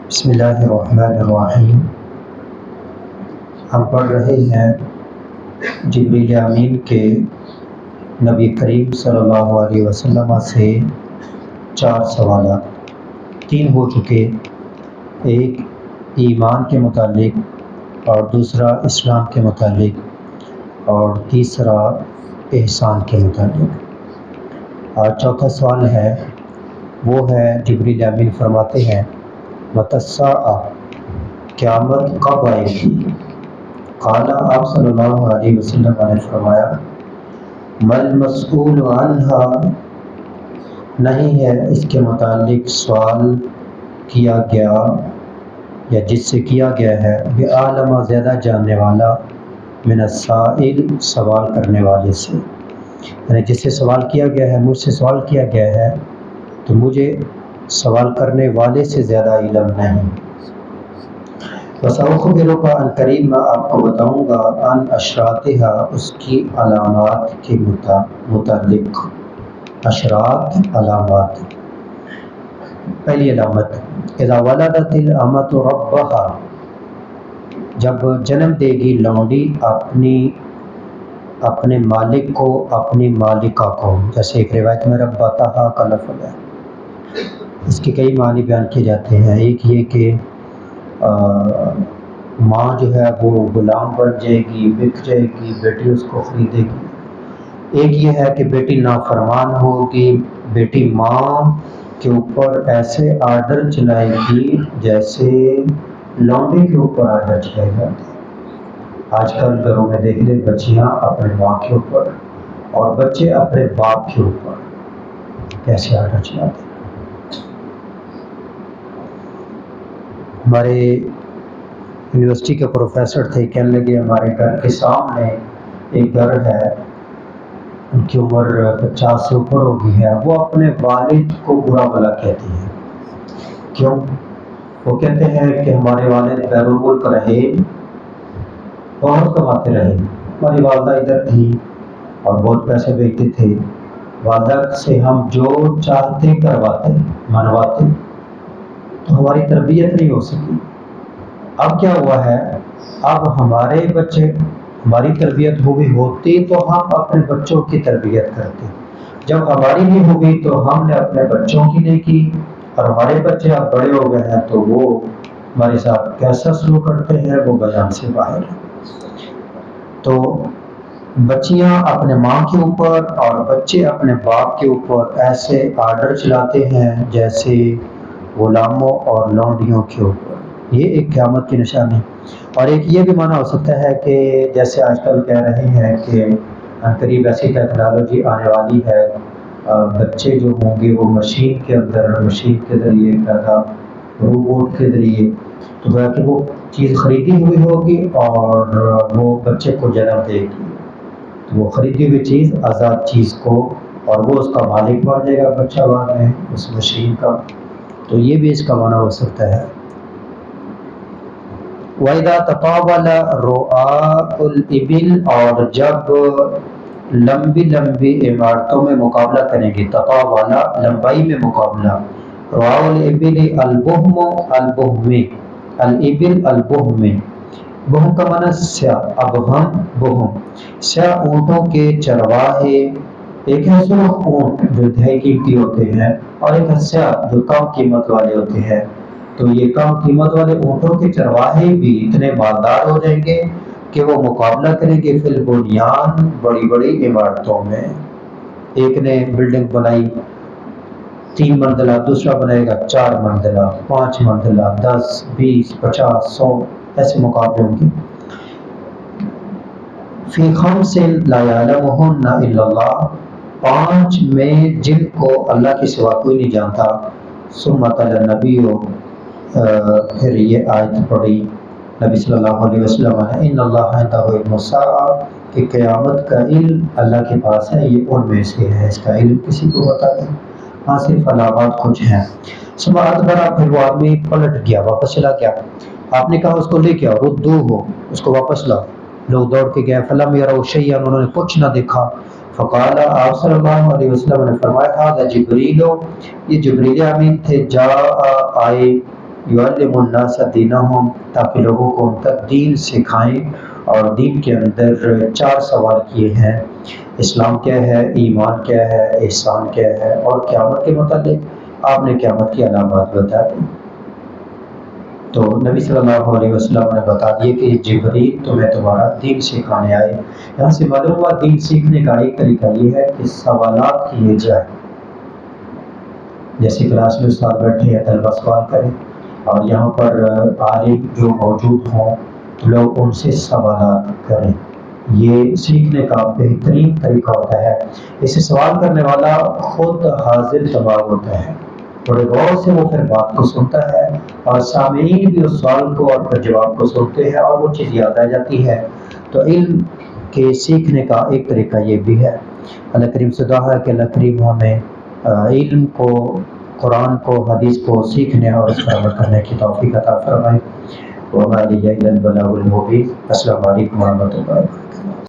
بسم اللہ الرحمن الرحیم۔ ہم پڑھ رہے ہیں جبریل امین کے نبی کریم صلی اللہ علیہ وسلم سے 4 سوالات، 3 ہو چکے، ایک ایمان کے متعلق اور دوسرا اسلام کے متعلق اور تیسرا احسان کے متعلق۔ اور چوتھا سوال ہے، وہ ہے جبریل امین فرماتے ہیں متی الساعہ، قیامت کب آئے گی؟ قال، آپ صلی اللہ علیہ وسلم نے فرمایا مل مسئول عنہا، نہیں ہے اس کے متعلق سوال کیا گیا یا جس سے کیا گیا ہے بعالم، زیادہ جاننے والا، من السائل، سوال کرنے والے سے، یعنی جس سے سوال کیا گیا ہے، مجھ سے سوال کیا گیا ہے تو مجھے سوال کرنے والے سے زیادہ علم نہیں۔ وَسَأُخْبِرُكَ، عن قریب میں آپ کو بتاؤں گا، عن اشراطہا، اس کی علامات کے متعلق۔ اشراط، علامات۔ پہلی علامت، اذا ولدت الامۃ ربہا، جب جنم دے گی لونڈی اپنے مالک کو، اپنی مالکہ کو، جیسے ایک روایت میں ربتہا کا لفظ ہے۔ اس کے کئی معنی بیان کیے جاتے ہیں۔ ایک یہ کہ ماں جو ہے وہ غلام بن جائے گی، بک جائے گی، بیٹی اس کو خریدے گی۔ ایک یہ ہے کہ بیٹی نافرمان ہوگی، بیٹی ماں کے اوپر ایسے آرڈر چلائے گی جیسے لونڈے کے اوپر آرڈر چلائے جاتے ہیں۔ آج کل گھروں میں دیکھ لیں، بچیاں اپنے ماں کے اوپر اور بچے اپنے باپ کے اوپر کیسے آرڈر چلاتے ہیں۔ ہمارے یونیورسٹی کے پروفیسر تھے، کہنے لگے ہمارے گھر کے سامنے ایک گھر ہے، ان کی عمر 50 سے اوپر ہو گئی ہے، وہ اپنے والد کو برا بھلا کہتی ہے۔ کیوں؟ وہ کہتے ہیں کہ ہمارے والد بیرون ملک رہے، بہت کماتے رہے، ہماری والدہ ادھر تھی اور بہت پیسے بھیجتے تھے، والدہ سے ہم جو چاہتے کرواتے، منواتے، تو ہماری تربیت نہیں ہو سکی۔ اب کیا ہوا ہے، اب ہمارے بچے، ہماری تربیت ہوئی ہوتی تو ہم اپنے بچوں کی تربیت کرتے، جب ہماری نہیں ہوئی تو ہم نے اپنے بچوں کی نہیں کی، اور ہمارے بچے اب بڑے ہو گئے ہیں تو وہ ہمارے ساتھ کیسا سلوک کرتے ہیں وہ بیان سے باہر ہے۔ تو بچیاں اپنے ماں کے اوپر اور بچے اپنے باپ کے اوپر ایسے آرڈر چلاتے ہیں جیسے غلاموں اور لونڈیوں کے اوپر۔ یہ ایک قیامت کی نشانی۔ اور ایک یہ بھی معنی ہو سکتا ہے کہ جیسے آج کل کہہ رہے ہیں کہ قریب ایسی ٹیکنالوجی آنے والی ہے، بچے جو ہوں گے وہ مشین کے اندر، مشین کے ذریعے پیدا، روبوٹ کے ذریعے، تو گویا کہ وہ چیز خریدی ہوئی ہوگی اور وہ بچے کو جنم دے گی، تو وہ خریدی ہوئی چیز، آزاد چیز کو، اور وہ اس کا مالک بن جائے گا بچہ بعد میں اس مشین کا۔ تو یہ بھی اس کا معنی ہو سکتا ہے۔ وَإِذَا تَطَاوَلَ رُعَاءُ الْإِبِلِ، اور جب لمبی لمبی عمارتوں میں مقابلہ کریں گے، تطاولا لمبائی میں مقابلہ، رعاء الإبل البہم، البہم، الإبل البہم، بہم کا معنی سیاہ، ابہم بہم، سیاہ اونٹوں کے چرواہے، ایک ہے سرخ اونٹ جو انتہائی قیمتی ہوتے ہیں اور ایک ہے سیاہ جو کم قیمت والے ہوتے ہیں، تو یہ کم قیمت والے اونٹوں کے چرواہے بھی اتنے مالدار ہو جائیں گے کہ وہ مقابلہ کریں گے فی البنیان، بڑی بڑی عمارتوں میں۔ ایک نے بلڈنگ بنائی 3 منزلہ، دوسرا بنائے گا 4 منزلہ، 5 منزلہ، 10، 20، 50، 100، ایسے مقابلے ہوں گے۔ فی خمس لا یعلمہن الا اللہ، 5 میں جن کو اللہ کے سوا کوئی نہیں جانتا۔ ثم تلا النبی، پھر یہ آیت پڑھی نبی صلی اللہ علیہ وسلم نے، ان اللہ عندہ علم الساعہ، کہ قیامت کا علم اللہ کے پاس ہے، یہ ان میں سے ہے، اس کا علم کسی کو بتا نہیں، ہاں صرف علامات کچھ ہیں۔ ثم ادبر، پھر وہ آدمی پلٹ گیا، واپس چلا گیا، آپ نے کہا اس کو لے کے آؤ، ردوہ، اس کو واپس لاؤ، لوگ دوڑ کے گئے، فلم یروا شیئا، انہوں نے کچھ نہ دیکھا، فقال، آپ صلی اللہ علیہ وسلم نے فرمایا، ھذا جبریل، یہ جبریل امین تھے، جاء آئے، یعلم الناس دینہم، تاکہ لوگوں کو ان تک دین سکھائیں، اور دین کے اندر 4 سوال کیے ہیں: اسلام کیا ہے، ایمان کیا ہے، احسان کیا ہے، اور قیامت کے متعلق آپ نے قیامت کی علامات بتا دی۔ تو نبی صلی اللہ علیہ وسلم نے بتا دیا کہ جبریل تمہیں تمہارا دین سکھانے آئے۔ یہاں سے معلوم ہوا دین سیکھنے کا ایک طریقہ یہ ہے کہ سوالات کیے جائیں، جیسے کلاس میں استاد بیٹھے ہیں، طلبہ سوال کریں، اور یہاں پر عالم جو موجود ہوں لوگ ان سے سوالات کریں۔ یہ سیکھنے کا بہترین طریقہ ہوتا ہے۔ اسے سوال کرنے والا خود حاضر دماغ ہوتا ہے، بڑے غور سے وہ پھر بات کو سنتا ہے، اور سامعین بھی اس سوال کو اور پھر جواب کو سنتے ہیں، اور وہ چیز یاد آ جاتی ہے۔ تو علم کے سیکھنے کا ایک طریقہ یہ بھی ہے۔ اللہ کریم سے دعا ہے کہ اللہ کریم ہمیں علم کو، قرآن کو، حدیث کو سیکھنے اور اس پر عمل کرنے کی توفیق عطا فرمائے۔ وما لی الا البلاغ المبین۔ السلام علیکم ورحمۃ اللہ۔